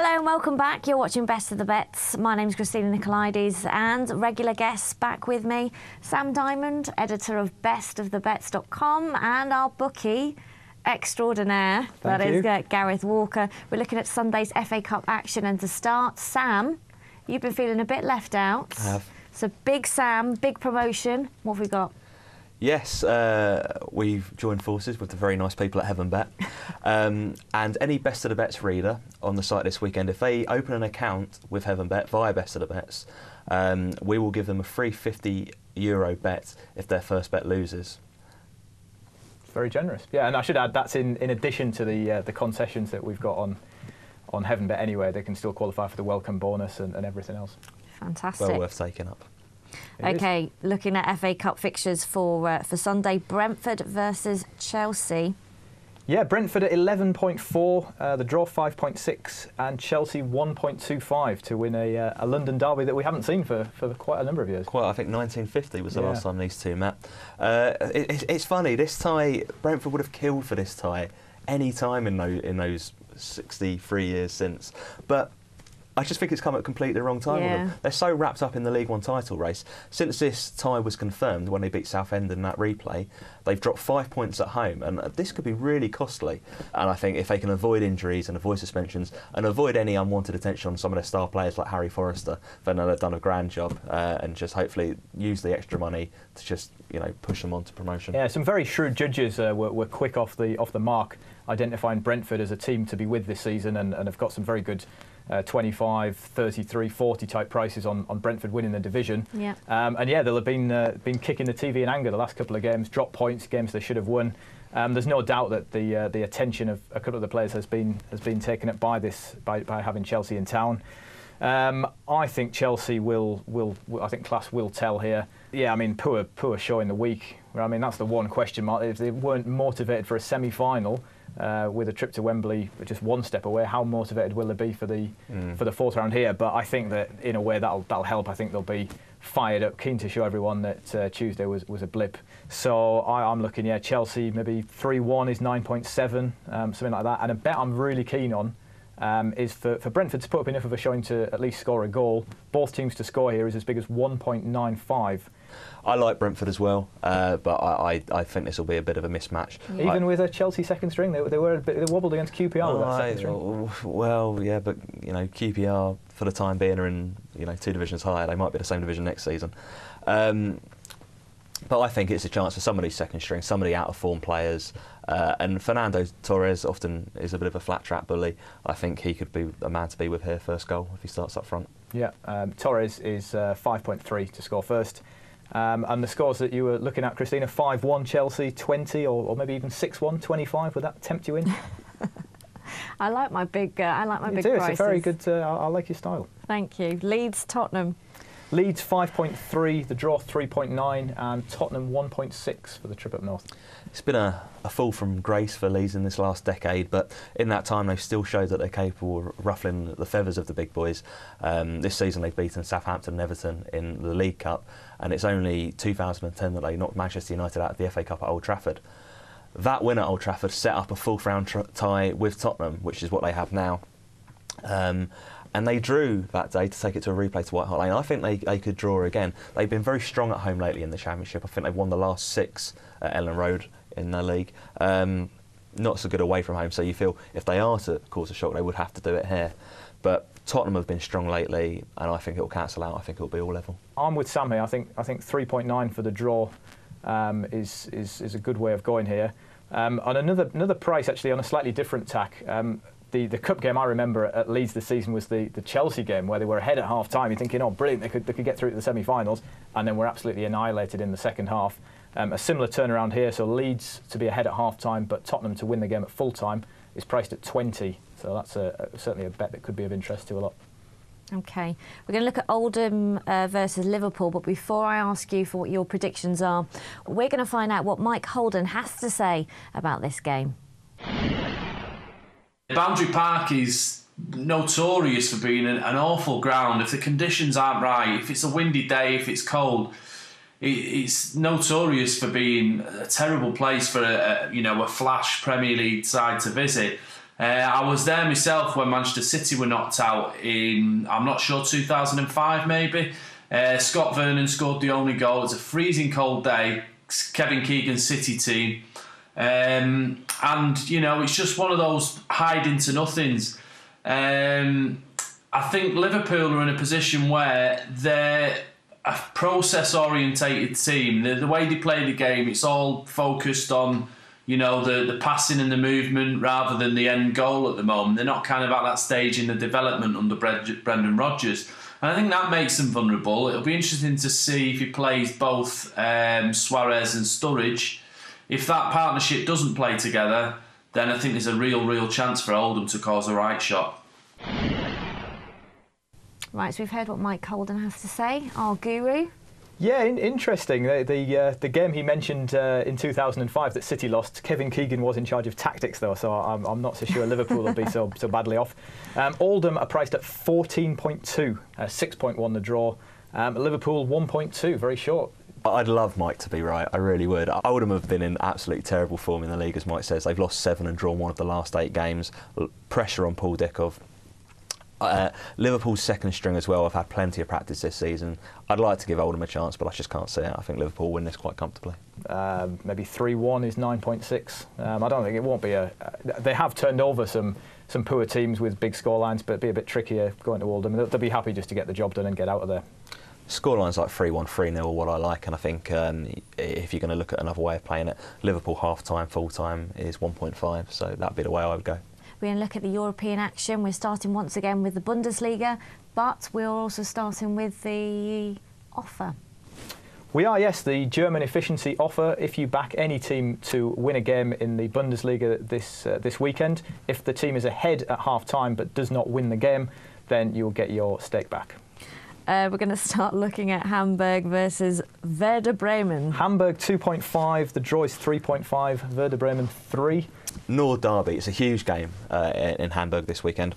Hello and welcome back. You're watching Best of the Bets. My name's Christina Nicolaides and regular guests back with me, Sam Diamond, editor of bestofthebets.com, and our bookie extraordinaire, that is Gareth Walker. We're looking at Sunday's FA Cup action, and to start, Sam, you've been feeling a bit left out. I have. So big Sam, big promotion. What have we got? Yes, we've joined forces with the very nice people at HeavenBet. And any Best of the Bets reader on the site this weekend, if they open an account with HeavenBet via Best of the Bets, we will give them a free €50 bet if their first bet loses. It's very generous. Yeah, and I should add that's in addition to the concessions that we've got on HeavenBet anyway. They can still qualify for the welcome bonus and everything else. Fantastic. Well worth taking up. OK, looking at FA Cup fixtures for Sunday, Brentford versus Chelsea. Yeah, Brentford at 11.4, the draw 5.6, and Chelsea 1.25 to win a London derby that we haven't seen for quite a number of years. I think 1950 was the last time these two met. It's funny, this tie, Brentford would have killed for this tie any time in those 63 years since. But I just think it's come at completely the wrong time with them. They're so wrapped up in the League One title race. Since this tie was confirmed when they beat Southend in that replay, they've dropped 5 points at home, and this could be really costly. And I think if they can avoid injuries and avoid suspensions and avoid any unwanted attention on some of their star players like Harry Forrester, then they've done a grand job and just hopefully use the extra money to just push them on to promotion. Yeah, some very shrewd judges were quick off the mark, identifying Brentford as a team to be with this season, and have got some very good 25, 33, 40 type prices on Brentford winning the division. Yeah. They'll have been kicking the TV in anger the last couple of games, dropped points, games they should have won. There's no doubt that the attention of a couple of the players has been taken up by having Chelsea in town. I think Chelsea I think class will tell here. Yeah, I mean, poor show in the week. I mean, that's the one question mark. If they weren't motivated for a semi-final, with a trip to Wembley just one step away, how motivated will they be for the fourth round here? But I think that in a way that'll help. I think they'll be fired up, keen to show everyone that Tuesday was a blip. So I'm looking, Chelsea maybe 3-1 is 9.7, something like that. And a bet I'm really keen on is for Brentford to put up enough of a showing to at least score a goal. Both teams to score here is as big as 1.95. I like Brentford as well, but I think this will be a bit of a mismatch. Yeah. Even with a Chelsea second string, they wobbled against QPR with that second string. Well, yeah, but QPR for the time being are in 2 divisions higher. They might be the same division next season. But I think it's a chance for some of these second string, some of the out of form players. And Fernando Torres often is a bit of a flat track bully. I think he could be a man to be with here, first goal, if he starts up front. Yeah, Torres is 5.3 to score first. And the scores that you were looking at, Christina, 5-1 Chelsea, 20 or maybe even 6-1, 25. Would that tempt you in? I like my big prices. It's a very good. I like your style. Thank you. Leeds, Tottenham. Leeds 5.3, the draw 3.9, and Tottenham 1.6 for the trip up north. It's been a fall from grace for Leeds in this last decade, but in that time they've still showed that they're capable of ruffling the feathers of the big boys. This season they've beaten Southampton and Everton in the League Cup, and it's only 2010 that they knocked Manchester United out of the FA Cup at Old Trafford. That win at Old Trafford set up a fourth round tie with Tottenham, which is what they have now. And they drew that day to take it to a replay to White Hart Lane. I think they could draw again. They've been very strong at home lately in the Championship. I think they've won the last 6 at Ellen Road in the league. Not so good away from home, so you feel if they are to cause a shock, they would have to do it here. But Tottenham have been strong lately, and I think it'll cancel out. I think it'll be all level. I'm with Sam here. I think 3.9 for the draw is a good way of going here. On another price, actually, on a slightly different tack. The cup game I remember at Leeds this season was the Chelsea game, where they were ahead at half time. You're thinking, oh, brilliant, they could get through to the semi-finals, and then were absolutely annihilated in the second half. A similar turnaround here, so Leeds to be ahead at half time, but Tottenham to win the game at full time is priced at 20. So that's certainly a bet that could be of interest to a lot. OK, we're going to look at Oldham versus Liverpool, but before I ask you for what your predictions are, we're going to find out what Mike Holden has to say about this game. Boundary Park is notorious for being an awful ground. If the conditions aren't right, if it's a windy day, if it's cold, it's notorious for being a terrible place for a flash Premier League side to visit. I was there myself when Manchester City were knocked out in, I'm not sure, 2005 maybe. Scott Vernon scored the only goal. It was a freezing cold day. Kevin Keegan's City team. And, you know, it's just one of those hide into nothings. I think Liverpool are in a position where they're a process-orientated team. The way they play the game, it's all focused on, you know, the passing and the movement rather than the end goal at the moment. They're not kind of at that stage in the development under Brendan Rodgers. And I think that makes them vulnerable. It'll be interesting to see if he plays both Suarez and Sturridge. If that partnership doesn't play together, then I think there's a real chance for Oldham to cause a right shot. Right, so we've heard what Mike Holden has to say, our guru. Yeah, interesting. The game he mentioned in 2005 that City lost, Kevin Keegan was in charge of tactics though, so I'm not so sure Liverpool will be so badly off. Oldham are priced at 14.2, 6.1 the draw. Liverpool 1.2, very short. I'd love Mike to be right, I really would. Oldham have been in absolutely terrible form in the league, as Mike says. They've lost 7 and drawn 1 of the last 8 games. Pressure on Paul Dickov. Liverpool's second string as well. I've had plenty of practice this season. I'd like to give Oldham a chance, but I just can't see it. I think Liverpool win this quite comfortably. Maybe 3-1 is 9.6. I don't think it won't be They have turned over some poor teams with big scorelines, but it'd be a bit trickier going to Oldham. They'll be happy just to get the job done and get out of there. Scorelines like 3-1, 3-0 are what I like, and I think if you're going to look at another way of playing it, Liverpool half-time, full-time is 1.5, so that'd be the way I would go. We're going to look at the European action. We're starting once again with the Bundesliga, but we're also starting with the offer. We are, yes, the German efficiency offer. If you back any team to win a game in the Bundesliga this weekend, if the team is ahead at half-time but does not win the game, then you'll get your stake back. We're going to start looking at Hamburg versus Werder Bremen. Hamburg 2.5, the draw is 3.5, Werder Bremen 3. Nord derby, it's a huge game in Hamburg this weekend.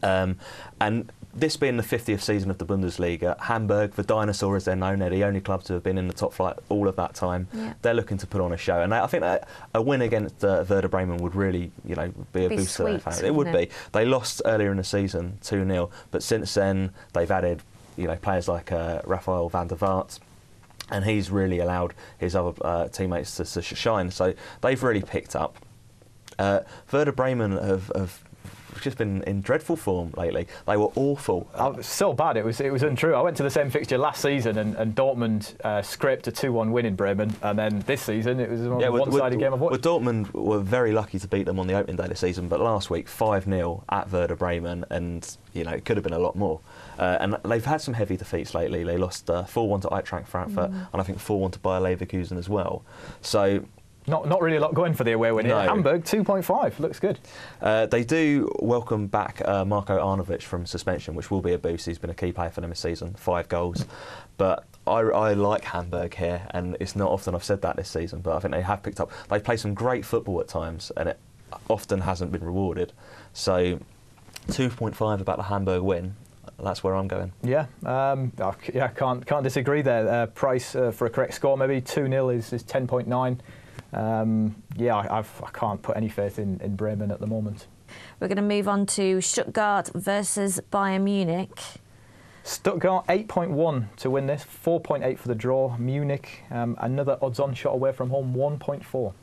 And this being the 50th season of the Bundesliga, Hamburg, the dinosaur as they're known, they're the only club to have been in the top flight all of that time. Yeah. They're looking to put on a show, and I think that a win against Werder Bremen would really, you know, be a boost to their fans. It would be. They lost earlier in the season 2-0, but since then they've added, you know, players like Rafael van der Vaart, and he's really allowed his other teammates to shine. So they've really picked up. Werder Bremen have just been in dreadful form lately. They were awful. So bad, it was untrue. I went to the same fixture last season and Dortmund scraped a 2-1 win in Bremen, and then this season it was a one-sided game of what? Well, Dortmund were very lucky to beat them on the opening day of the season, but last week 5-0 at Werder Bremen, and you know it could have been a lot more. And they've had some heavy defeats lately. They lost 4-1 to Eintracht Frankfurt, and I think 4-1 to Bayer Leverkusen as well. So. Not really a lot going for the away win here. No. Hamburg 2.5 looks good. They do welcome back Marko Arnautovic from suspension, which will be a boost. He's been a key player for them this season, 5 goals. But I like Hamburg here, and it's not often I've said that this season, but I think they have picked up. They play some great football at times, and it often hasn't been rewarded. So 2.5 about the Hamburg win. That's where I'm going. Yeah, can't disagree there. Price for a correct score, maybe 2-0 is 10.9. I can't put any faith in Bremen at the moment. We're going to move on to Stuttgart versus Bayern Munich. Stuttgart 8.1 to win this, 4.8 for the draw. Munich, another odds-on shot away from home, 1.4.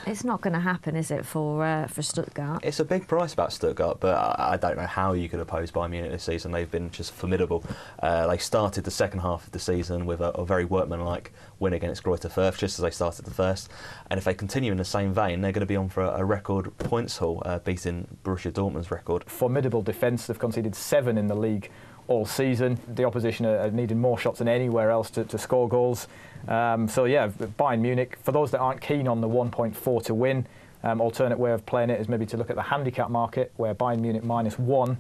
It's not going to happen, is it, for Stuttgart? It's a big price about Stuttgart, but I don't know how you could oppose Bayern Munich this season. They've been just formidable. They started the second half of the season with a very workmanlike win against Greuther Fürth, just as they started the first. And if they continue in the same vein, they're going to be on for a record points haul, beating Borussia Dortmund's record. Formidable defence. They've conceded 7 in the league all season. The opposition are needing more shots than anywhere else to score goals. Bayern Munich, for those that aren't keen on the 1.4 to win, alternate way of playing it is maybe to look at the handicap market, where Bayern Munich -1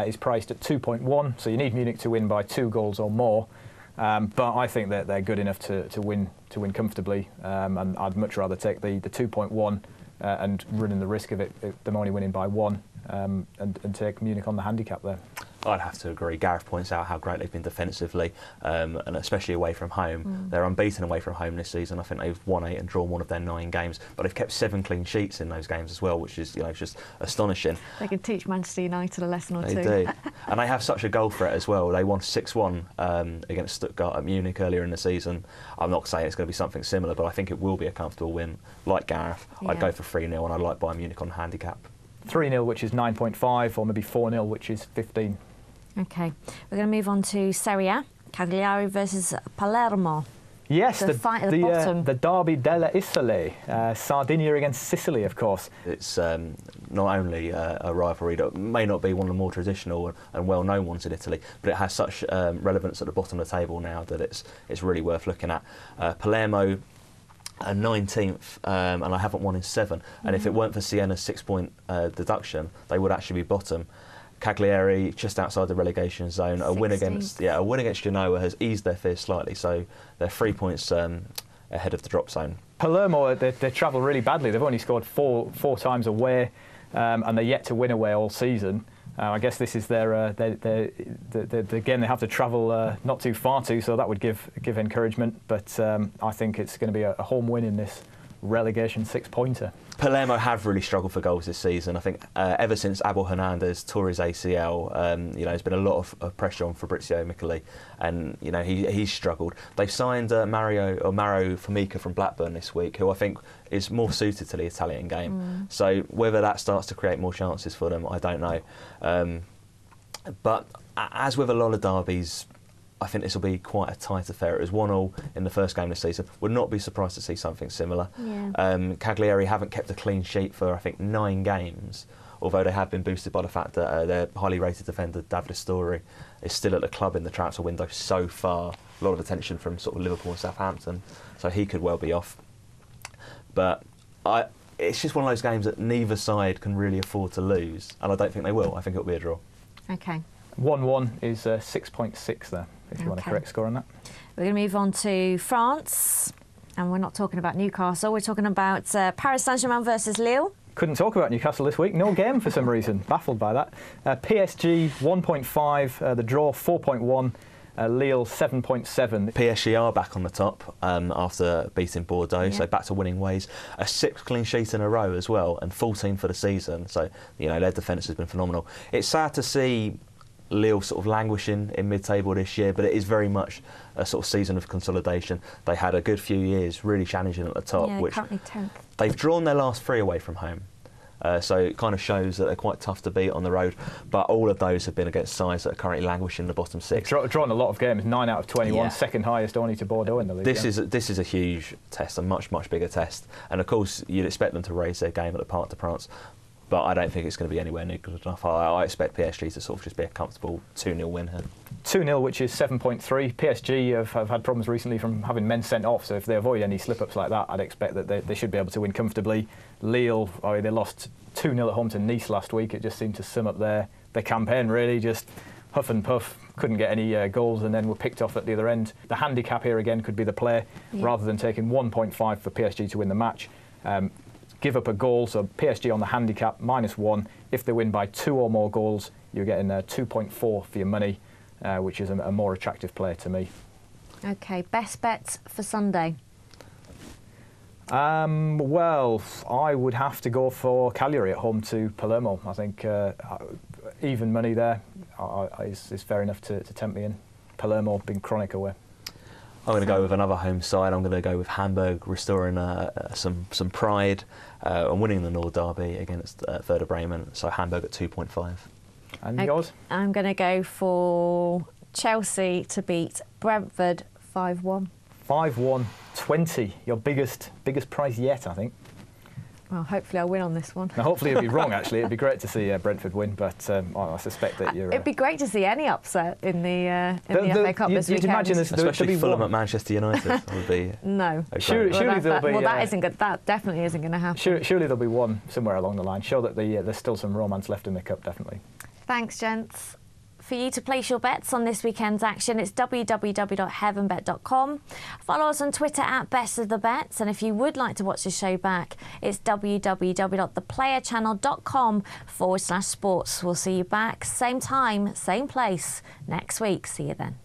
is priced at 2.1, so you need Munich to win by 2 goals or more. But I think that they're good enough to win comfortably, and I'd much rather take the 2.1 and running the risk of them only winning by 1 and take Munich on the handicap there. I'd have to agree. Gareth points out how great they've been defensively, and especially away from home. They're unbeaten away from home this season. I think they've won 8 and drawn 1 of their 9 games, but they've kept 7 clean sheets in those games as well, which is just astonishing. They can teach Manchester United a lesson or two. They do. And they have such a goal threat as well. They won 6-1 against Stuttgart at Munich earlier in the season. I'm not saying it's going to be something similar, but I think it will be a comfortable win. Like Gareth, I'd go for 3-0, and I'd like Bayern Munich on handicap. 3-0, which is 9.5, or maybe 4-0, which is 15. OK, we're going to move on to Serie A. Cagliari versus Palermo. Yes, the fight at the bottom. The Derby delle Isole, Sardinia against Sicily, of course. It's not only a rivalry that may not be one of the more traditional and well-known ones in Italy, but it has such relevance at the bottom of the table now that it's really worth looking at. Palermo, 19th, and I haven't won in 7. And if it weren't for Siena's 6-point deduction, they would actually be bottom. Cagliari just outside the relegation zone. A win against Genoa has eased their fears slightly, so they're 3 points ahead of the drop zone. Palermo, they travel really badly. They've only scored four times away, and they're yet to win away all season. I guess this is the game they have to travel not too far to, so that would give encouragement. But I think it's going to be a home win in this relegation 6-pointer. Palermo have really struggled for goals this season. I think ever since Abel Hernandez tore his ACL, there's been a lot of pressure on Fabrizio Micheli, and he's struggled. They've signed Mauro Formica from Blackburn this week, who I think is more suited to the Italian game. So whether that starts to create more chances for them, I don't know. But as with a lot of derbies, I think this will be quite a tight affair. It was 1-1 in the first game this season. Would not be surprised to see something similar. Yeah. Cagliari haven't kept a clean sheet for, I think, 9 games, although they have been boosted by the fact that their highly rated defender, Davide Astori, is still at the club in the transfer window so far. A lot of attention from sort of Liverpool and Southampton, so he could well be off. But it's just one of those games that neither side can really afford to lose, and I don't think they will. I think it'll be a draw. OK. 1-1 is 6.6 there, if you want a correct score on that. We're going to move on to France, and we're not talking about Newcastle. We're talking about Paris Saint-Germain versus Lille. Couldn't talk about Newcastle this week. No game for some reason. Baffled by that. PSG 1.5, the draw 4.1. Lille 7.7. PSG are back on the top after beating Bordeaux, so back to winning ways. A 6th clean sheet in a row as well, and 14 for the season. So their defence has been phenomenal. It's sad to see Lille sort of languishing in mid-table this year, but it is very much a sort of season of consolidation. They had a good few years really challenging at the top, which currently 10th. They've drawn their last 3 away from home. So it kind of shows that they're quite tough to beat on the road, but all of those have been against sides that are currently languishing in the bottom 6. Drawn a lot of games, 9 out of 21, second highest only to Bordeaux in the league. This is a huge test, a much bigger test, and of course you'd expect them to raise their game at the Parc des Princes, but I don't think it's going to be anywhere near good enough. I expect PSG to sort of just be a comfortable 2-0 win here. 2-0, which is 7.3. PSG have had problems recently from having men sent off, so if they avoid any slip-ups like that, I'd expect that they should be able to win comfortably. Lille, they lost 2-0 at home to Nice last week. It just seemed to sum up their campaign, really. Just huff and puff, couldn't get any goals, and then were picked off at the other end. The handicap here again could be the play, rather than taking 1.5 for PSG to win the match. Give up a goal, so PSG on the handicap, -1. If they win by 2 or more goals, you're getting 2.4 for your money, which is a more attractive play to me. OK, best bets for Sunday? Well, I would have to go for Cagliari at home to Palermo. I think even money there is fair enough to tempt me in. Palermo being chronic away. I'm going to go with another home side. I'm going to go with Hamburg restoring some pride and winning the Nord Derby against Werder Bremen. So Hamburg at 2.5. And yours? I'm going to go for Chelsea to beat Brentford 5-1. 5-1, 20. Your biggest prize yet, I think. Well, hopefully I'll win on this one. Now, hopefully it'll be wrong, actually. It'd be great to see Brentford win, but I suspect that you're... It'd be great to see any upset in the FA Cup this weekend. Imagine especially Fulham at Manchester United would be... No. Surely there'll be... Well, that isn't good. That definitely isn't going to happen. Surely there'll be one somewhere along the line. Show that there's still some romance left in the Cup, definitely. Thanks, gents. for you to place your bets on this weekend's action. It's www.heavenbet.com. Follow us on Twitter at Best of the Bets, and if you would like to watch the show back, it's www.theplayerchannel.com/sports. We'll see you back, same time, same place, next week. See you then.